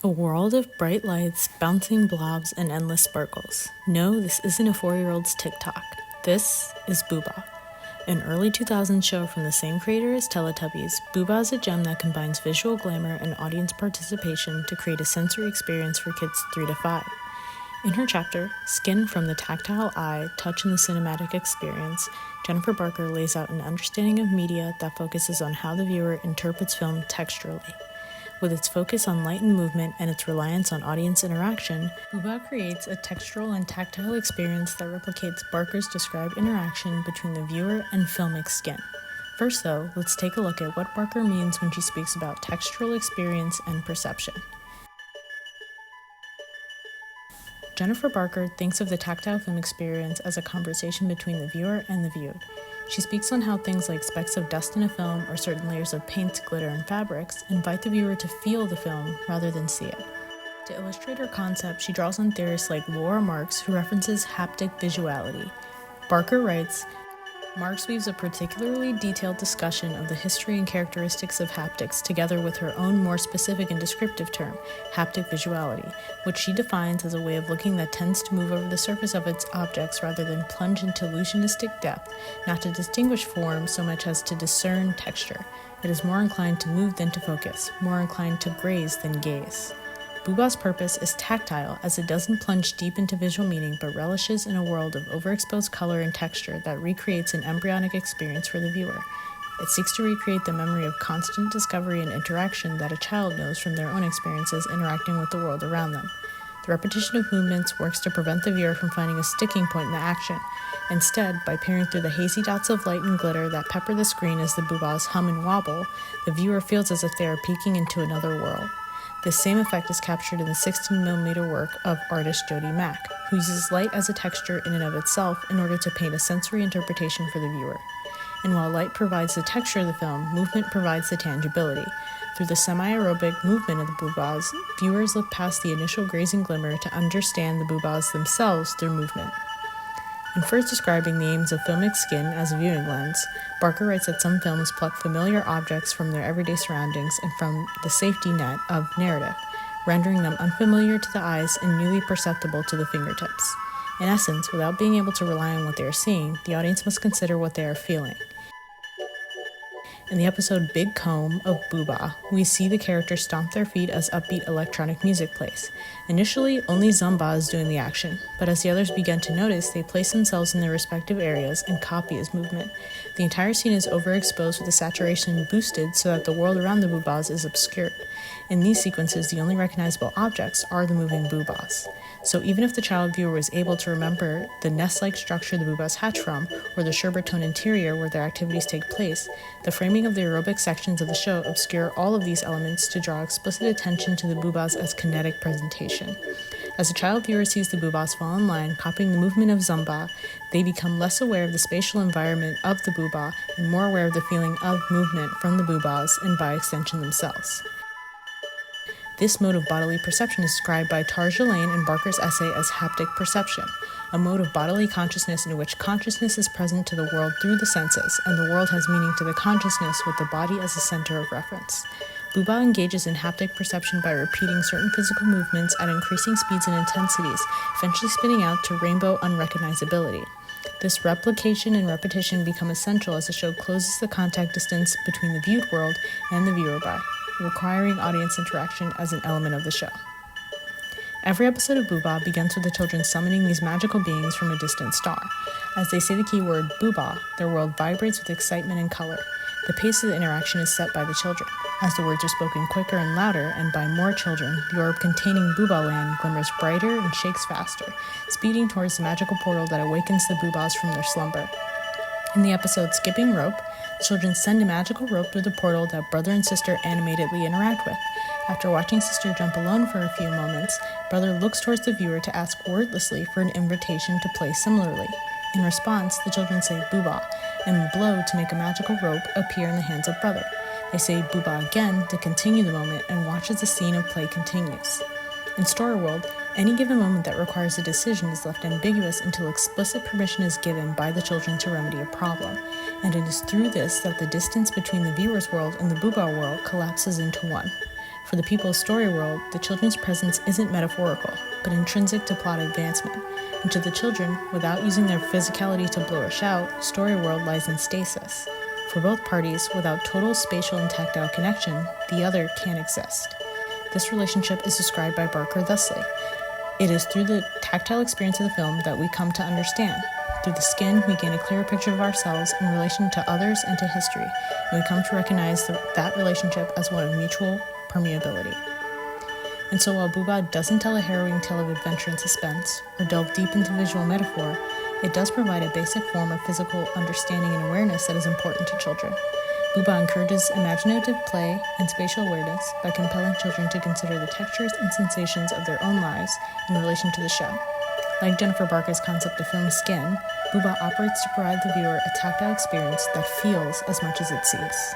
A world of bright lights, bouncing blobs, and endless sparkles. No, this isn't a 4-year-old's TikTok. This is Boohbah, an early 2000s show from the same creator as Teletubbies. Boohbah is a gem that combines visual glamour and audience participation to create a sensory experience for kids 3 to 5. In her chapter, Skin from the Tactile Eye, Touch in the Cinematic Experience, Jennifer Barker lays out an understanding of media that focuses on how the viewer interprets film texturally. With its focus on light and movement and its reliance on audience interaction, Boohbah creates a textural and tactile experience that replicates Barker's described interaction between the viewer and filmic skin. First though, let's take a look at what Barker means when she speaks about textural experience and perception. Jennifer Barker thinks of the tactile film experience as a conversation between the viewer and the viewed. She speaks on how things like specks of dust in a film or certain layers of paint, glitter, and fabrics invite the viewer to feel the film rather than see it. To illustrate her concept, she draws on theorists like Laura Marks, who references haptic visuality. Barker writes, Marks weaves a particularly detailed discussion of the history and characteristics of haptics together with her own more specific and descriptive term, haptic visuality, which she defines as a way of looking that tends to move over the surface of its objects rather than plunge into illusionistic depth, not to distinguish form so much as to discern texture. It is more inclined to move than to focus, more inclined to graze than gaze. Boohbah's purpose is tactile, as it doesn't plunge deep into visual meaning but relishes in a world of overexposed color and texture that recreates an embryonic experience for the viewer. It seeks to recreate the memory of constant discovery and interaction that a child knows from their own experiences interacting with the world around them. The repetition of movements works to prevent the viewer from finding a sticking point in the action. Instead, by peering through the hazy dots of light and glitter that pepper the screen as the Boohbahs hum and wobble, the viewer feels as if they are peeking into another world. This same effect is captured in the 16mm work of artist Jody Mack, who uses light as a texture in and of itself in order to paint a sensory interpretation for the viewer. And while light provides the texture of the film, movement provides the tangibility. Through the semi-aerobic movement of the Boohbahs, viewers look past the initial grazing glimmer to understand the Boohbahs themselves through movement. In first describing the aims of filmic skin as a viewing lens, Barker writes that some films pluck familiar objects from their everyday surroundings and from the safety net of narrative, rendering them unfamiliar to the eyes and newly perceptible to the fingertips. In essence, without being able to rely on what they are seeing, the audience must consider what they are feeling. In the episode Big Comb of Boohbah, we see the characters stomp their feet as upbeat electronic music plays. Initially, only Zumba is doing the action, but as the others begin to notice, they place themselves in their respective areas and copy his movement. The entire scene is overexposed with the saturation boosted so that the world around the Boohbahs is obscured. In these sequences, the only recognizable objects are the moving Boohbahs. So even if the child viewer was able to remember the nest-like structure the Boohbahs hatch from, or the sherbet tone interior where their activities take place, the framing of the aerobic sections of the show obscure all of these elements to draw explicit attention to the Boohbahs as kinetic presentation. As the child viewer sees the Boohbahs fall in line, copying the movement of Zumba, they become less aware of the spatial environment of the Boohbah and more aware of the feeling of movement from the Boohbahs and by extension themselves. This mode of bodily perception is described by Tarja Lane in Barker's essay as haptic perception, a mode of bodily consciousness in which consciousness is present to the world through the senses, and the world has meaning to the consciousness with the body as a center of reference. Boohbah engages in haptic perception by repeating certain physical movements at increasing speeds and intensities, eventually spinning out to rainbow unrecognizability. This replication and repetition become essential as the show closes the contact distance between the viewed world and the viewer by requiring audience interaction as an element of the show. Every episode of Boohbah begins with the children summoning these magical beings from a distant star. As they say the keyword Boohbah, their world vibrates with excitement and color. The pace of the interaction is set by the children. As the words are spoken quicker and louder, and by more children, the orb containing Boohbah Land glimmers brighter and shakes faster, speeding towards the magical portal that awakens the Boohbahs from their slumber. In the episode Skipping Rope, children send a magical rope through the portal that brother and sister animatedly interact with. After watching sister jump alone for a few moments, brother looks towards the viewer to ask wordlessly for an invitation to play similarly. In response, the children say Boohbah and blow to make a magical rope appear in the hands of brother. They say Boohbah again to continue the moment and watch as the scene of play continues. In Story World, any given moment that requires a decision is left ambiguous until explicit permission is given by the children to remedy a problem, and it is through this that the distance between the viewer's world and the Boohbah world collapses into one. For the people's story world, the children's presence isn't metaphorical, but intrinsic to plot advancement. And to the children, without using their physicality to blow or shout, story world lies in stasis. For both parties, without total spatial and tactile connection, the other can't exist. This relationship is described by Barker thusly. It is through the tactile experience of the film that we come to understand. Through the skin, we gain a clearer picture of ourselves in relation to others and to history, and we come to recognize that relationship as one of mutual permeability. And so while Boohbah doesn't tell a harrowing tale of adventure and suspense, or delve deep into visual metaphor, it does provide a basic form of physical understanding and awareness that is important to children. Boohbah encourages imaginative play and spatial awareness by compelling children to consider the textures and sensations of their own lives in relation to the show. Like Jennifer Barker's concept of film skin, Boohbah operates to provide the viewer a tactile experience that feels as much as it sees.